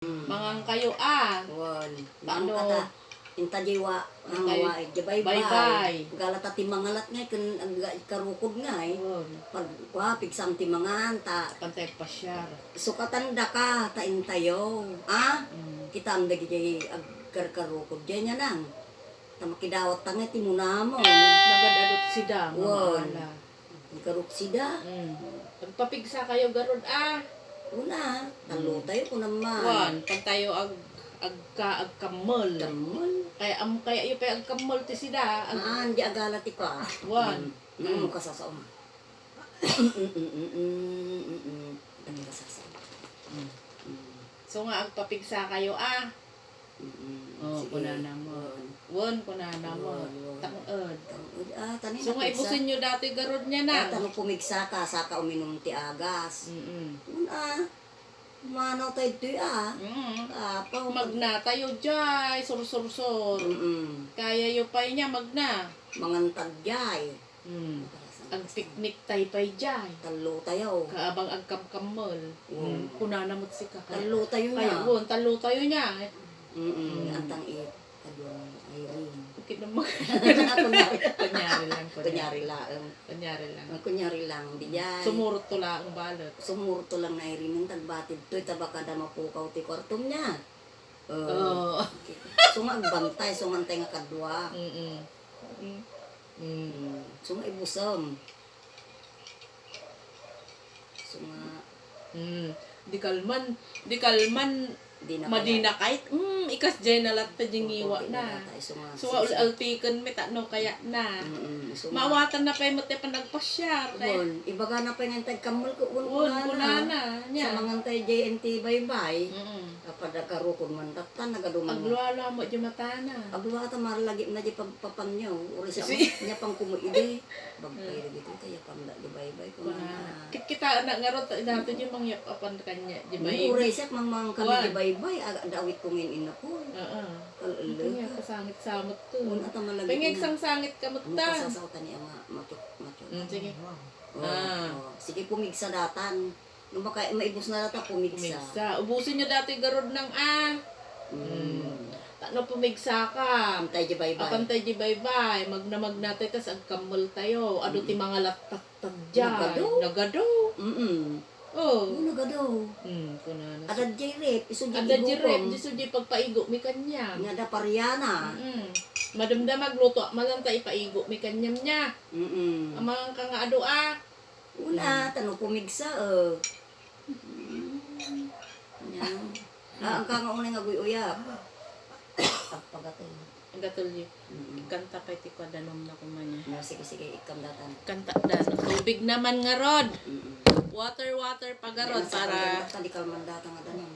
Mangang kayo Wan. Paano? Kata inta jiwa ang Tayo- wa jabay Bye-bye. galata timangalat ngay kun karukod ngay Yun. pag wa pigsam timangan ta Pantay pasyar. sukatan da ka ta intayo kita ang dagi karukod jay nya nang ta makidawat ta ngay timunamo Nagadadot sida. Wan. Mamala. karuksida Pagpapigsa kayo garod una talo tayo ko naman Wan. Pantayo agkamol. damol Kaya yung agkamol ti sida. di agala ti pa Wan. Ano ka sa saom? Ano ka sa saom? So nga agpapigsa kayo kunana mo. Won kunana mo. Tangod. Tanin So nga ibusin nyo dati garod niya na. Tanong pumigsa ka, saka uminom ti agas. Una, manaw tayo ito Apaw. Magna tayo jay. Sur-sur-sur. Kaya yung pay niya magna. Mangantag jay. Ang picnic tayo pay jay. Talo tayo. Kaabang agkamkamol. Kunana mo't si kakay. Talo tayo Kaya na. won, talo tayo niya. Antang kadwang Irene. Bakit naman? Kunyari lang. Kunyari lang. Kunyari lang. Kunyari lang. Di jay. Sumurot to lang ang balot. Sumurto lang na Irene ng tagbatid to'y tabaka da mapukaw ti kwartom niya. Oo. Sumagbantay, sumantay nga kadwa. Sumaibusom. Di kalman, Di na madina kahit, ikas dyan na lahat yung iwa na. So, ultikan may no kaya na. Mawatan na pa yung mati pa nagpasyar. Ibaga na pa yung tagkamol ko. Kunana. Sa mga tay JNT bye-bye. Kapag karukod man, tatan nagaduman. Agluala mo dyan mata na. Agluala maralagi na di papanyaw. Uri sa niya pang kumuide. Bagpay na dito kaya pang di bye-bye. Kita na nga ron, natin yung mangyap apan kanya. Uri siya mang kami di bye-bye. Dawit kongin ina ko. Ito nga, kasangit-samot to. Pengeg Pengeg sang-sangit ka mo ta. Masasautan niya makit. Sige. Sige pumigsa datan. Nung baka maibos na data pumigsa. Ubusin nyo dati garod ng Ano pumigsa ka? Pantay di bye-bye. Apantay di bye-bye. Magna tayo, tas agkamol tayo. Ano ti mga latak-tak dyan. Nagado. Nagado. Kunana. Adad jay rep. Iso jay Ada igugom. jirep, jiso di pagpaigo, mi kanya. Nga da paryana. Madamda magluto, malanta ipaigo, mi kanyam niya. Amang ka nga ado Una, tanong pumigsa ang kanga unay nga guyuyap. Pagpagatoy. Ang gatulyo. Kanta pa iti kwa danom na kumanya. Sige, ikam datan. Kanta danom. Tubig naman nga rod. Water pagarod para Talikal man datan nga danon.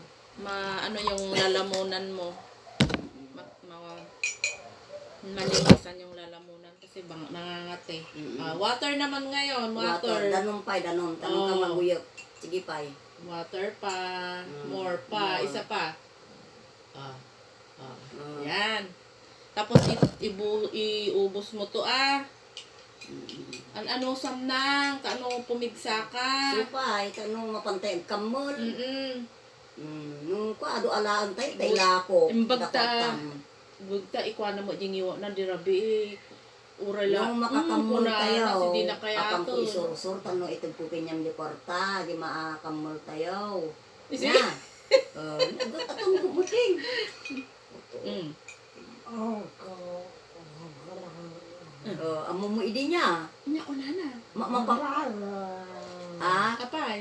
ano yung lalamunan mo. Malinisan yung lalamunan kasi nangangati. Water naman ngayon, water. Danon tanong ka maguyap. Sige pay. Water pa, more pa, isa pa. Yan. Tapos iubos mo to ano samnang, kano pumigsa ka. Supay, tanong mapantay ang kamol. Nung ko ado alaan tayo, lako. Bugta ikuha na mo ding iwa na dirabi urala. Nung makakamol tayo, di na kaya apang to. ko isur-sur, tanong itong pupinyam di porta, di maakamol tayo. Isi? Na. Atong muting. Amo mo idi niya. Nya ko na. Kapay.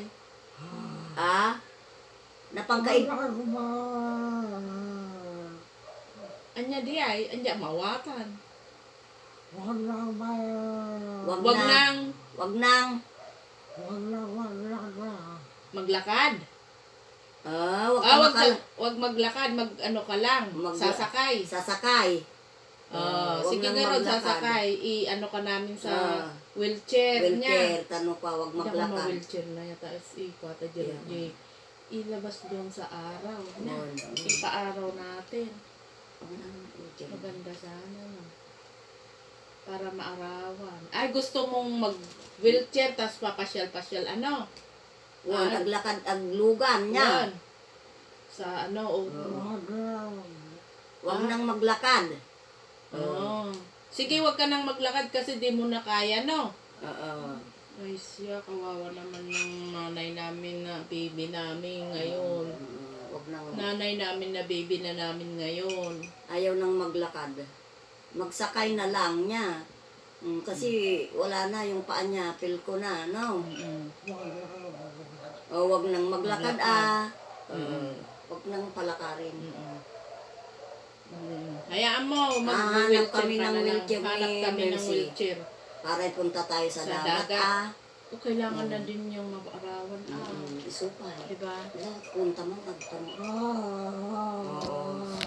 Napangkain. Anya di ay, anya mawatan. Wag nang. Maglakad. Wag maglakad, ano ka lang, sasakay. Sige nga ron, sasakay. Ano ka namin sa wheelchair niya. Tanong pa, wag Hindi ako maglakad. wheelchair na yata. Ikwata dyan. Ilabas doon sa araw. Ipaaraw natin. Maganda sana. Para maarawan. Ay, gusto mong mag-wheelchair, tapos papasyal-pasyal, ano? Aglakad, aglugan niya. Sa ano, o... Huwag nang maglakad. Oh. Sige, wag ka nang maglakad kasi di mo na kaya, no? Oo. Ay siya, kawawa naman ng nanay namin na baby namin ngayon. Huwag nang... Nanay namin na baby na namin ngayon. Ayaw nang maglakad. Magsakay na lang niya. Kasi wala na yung paa niya, pilko na, no? O, wag nang maglakad, Wag nang palakarin. Hayaan mo, Hanap kami ka ng na lang. wheelchair ni Hanap kami ng Mercy. wheelchair. Para punta tayo sa dagat, O, kailangan na din yung mag-arawan, Isupay. Diba? Punta mo, nagtanong. Oo.